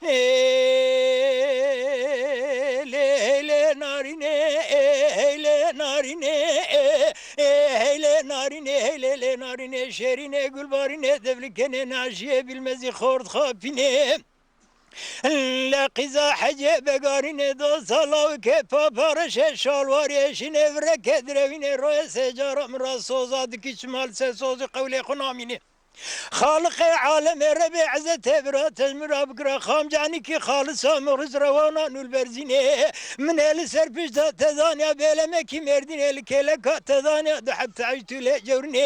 Hele narine, hele narine, hele narine, hele narine, şerine, gülbarine, devlikene, naşiye, bilmezi, khord, khapine. La qiza hece begarine do salav ke paparşe şalvar yeşine vreke drevine roye secaram rasoza dikiçmal sesozu kavle khunamine خالق عالم ربي عزت برات المراب قرا خام جاني كي خالصا مغز روانا نول برزيني من السر بجتا تذانيا بيلما كي مردين الكيلك تذانيا دحب تعيشتو لجورني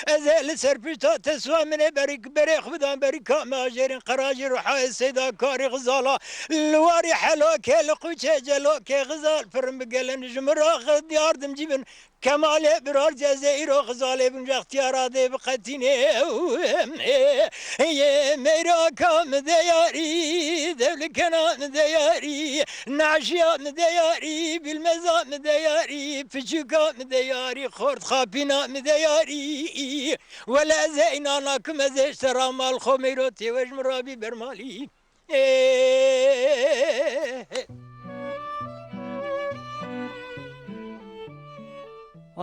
ازال سر بجتا تسوى من بريك بريخ بدان بريكا ماجرين قراجر وحاي السيدا كاري غزالا الواري حلو كي لقوشي جلو كي غزال فرم بقلن جمرا خد ياردم جيبن كمال برار جزائر غزال بن اختيارات بقتيني ميراكم دياري دولكنا دياري نعشيا دياري بالمزام دياري فشوكا دياري خورد خابينا دياري ولا زينا لكم زيشترا مال خميروتي وجمرابي برمالي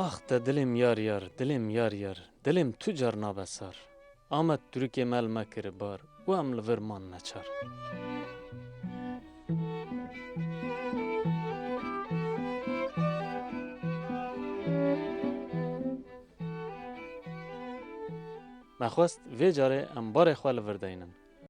آخ ده دلم یار یار دلم یار یار دلم تو جار نابسار آمد ترک مل مکر بار و ام لورمان نچار مخواست وی جاره ام بار خواه لوردینم